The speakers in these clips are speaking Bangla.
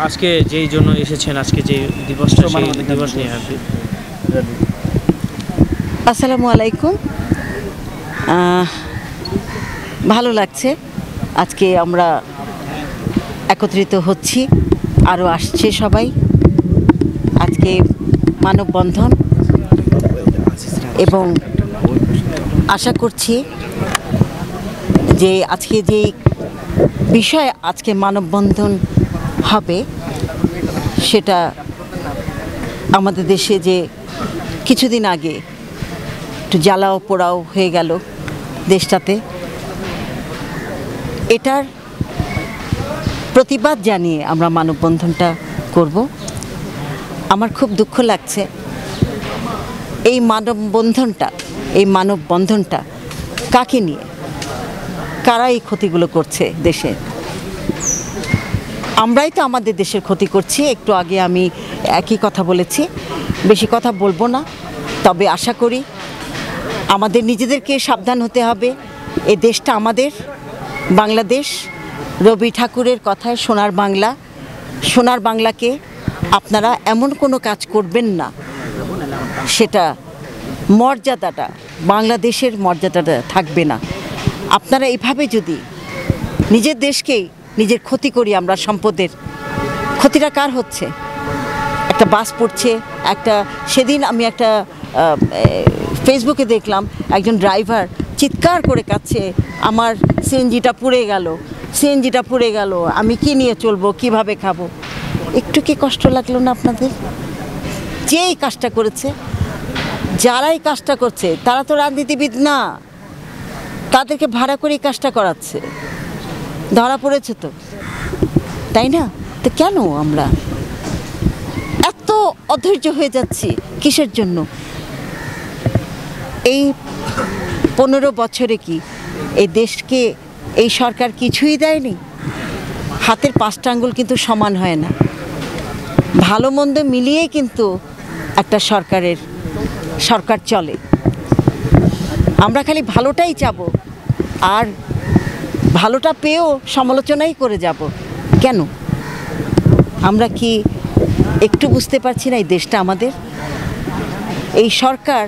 আজকে যেই জন্য এসেছেন, আজকে যে দিবসটা, সেই দিবস নিয়ে আর কি। আসসালামু আলাইকুম। ভালো লাগছে আজকে আমরা একত্রিত হচ্ছি, আরও আসছে সবাই। আজকে মানববন্ধন, এবং আশা করছি যে আজকে যে বিষয়ে আজকে মানববন্ধন হবে সেটা আমাদের দেশে যে কিছুদিন আগে একটু জ্বালাও পোড়াও হয়ে গেল দেশটাতে, এটার প্রতিবাদ জানিয়ে আমরা মানববন্ধনটা করব। আমার খুব দুঃখ লাগছে এই মানববন্ধনটা কাকে নিয়ে, কারা এই ক্ষতিগুলো করছে দেশে। আমরাই তো আমাদের দেশের ক্ষতি করছি। একটু আগে আমি একই কথা বলেছি, বেশি কথা বলবো না। তবে আশা করি আমাদের নিজেদেরকে সাবধান হতে হবে। এই দেশটা আমাদের, বাংলাদেশ। রবি ঠাকুরের কথায় সোনার বাংলা, সোনার বাংলাকে আপনারা এমন কোনো কাজ করবেন না সেটা মর্যাদাটা, বাংলাদেশের মর্যাদাটা থাকবে না। আপনারা এভাবে যদি নিজের দেশকেই নিজের ক্ষতি করি আমরা, সম্পদের ক্ষতিটা কার হচ্ছে? একটা বাস পড়ছে, সেদিন আমি একটা ফেসবুকে দেখলাম একজন ড্রাইভার চিৎকার করে কাঁদছে, আমার সিএনজিটা পুড়ে গেল, আমি কি নিয়ে চলবো, কিভাবে খাবো। একটু কি কষ্ট লাগলো না আপনাদের? যেই কাজটা করেছে, যারাই কাজটা করছে তারা তো রাজনীতিবিদ না, তাদেরকে ভাড়া করে কাজটা করাচ্ছে। ধরা পড়েছে তো, তাই না? তো কেন আমরা এত অধৈর্য হয়ে যাচ্ছি কিসের জন্য? এই 15 বছরে কি এই দেশকে এই সরকার কিছুই দেয়নি? হাতের 5টা আঙ্গুল কিন্তু সমান হয় না। ভালো মন্দ মিলিয়েই কিন্তু একটা সরকার চলে। আমরা খালি ভালোটাই চাবো, আর ভালোটা পেয়েও সমালোচনাই করে যাব। কেন? আমরা কি একটু বুঝতে পারছি না এই দেশটা আমাদের? এই সরকার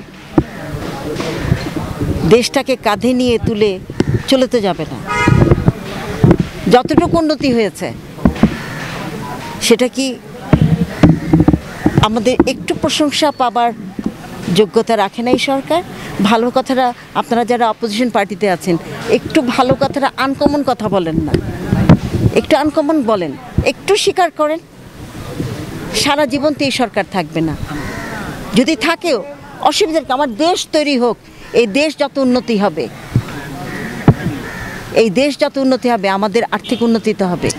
দেশটাকে কাঁধে নিয়ে তুলে চলে তো যাবে না। যতটুকু উন্নতি হয়েছে সেটা কি আমাদের একটু প্রশংসা পাবার যোগ্যতা রাখে না এই সরকার? ভালো কথাটা আপনারা যারা অপোজিশন পার্টিতে আছেন, একটু ভালো কথাটা আনকমন কথা বলেন না, একটু আনকমন বলেন, একটু স্বীকার করেন। সারা জীবন তো এই সরকার থাকবে না, যদি থাকেও অসুবিধা। আমার দেশ তৈরি হোক, এই দেশ যত উন্নতি হবে, আমাদের আর্থিক উন্নতি তো হবে।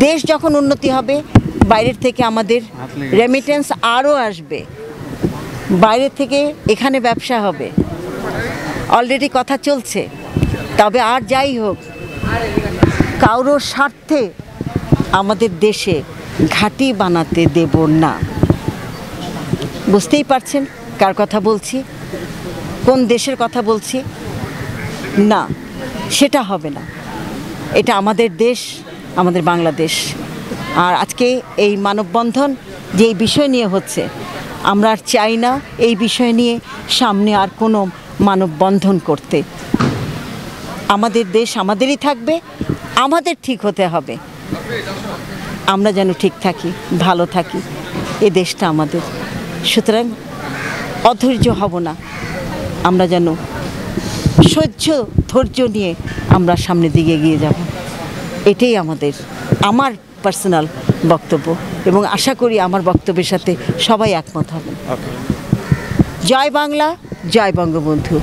দেশ যখন উন্নতি হবে, বাইরের থেকে আমাদের রেমিটেন্স আরও আসবে, বাইরে থেকে এখানে ব্যবসা হবে। অলরেডি কথা চলছে। তবে আর যাই হোক, কারোর স্বার্থে আমাদের দেশে ঘাঁটি বানাতে দেব না। বুঝতেই পারছেন কার কথা বলছি, কোন দেশের কথা বলছি। না, সেটা হবে না। এটা আমাদের দেশ, আমাদের বাংলাদেশ। আর আজকে এই মানববন্ধন যে বিষয় নিয়ে হচ্ছে, আমরা আর চাই না এই বিষয় নিয়ে সামনে আর কোনো মানববন্ধন করতে। আমাদের দেশ আমাদেরই থাকবে, আমাদের ঠিক হতে হবে। আমরা যেন ঠিক থাকি, ভালো থাকি, এ দেশটা আমাদের। সুতরাং অধৈর্য হব না, আমরা যেন ধৈর্য নিয়ে আমরা সামনের দিকে এগিয়ে যাব। এটাই আমার পার্সোনাল বক্তব্য, এবং আশা করি আমার বক্তব্যের সাথে সবাই একমত হবেন। জয় বাংলা, জয় বঙ্গবন্ধু।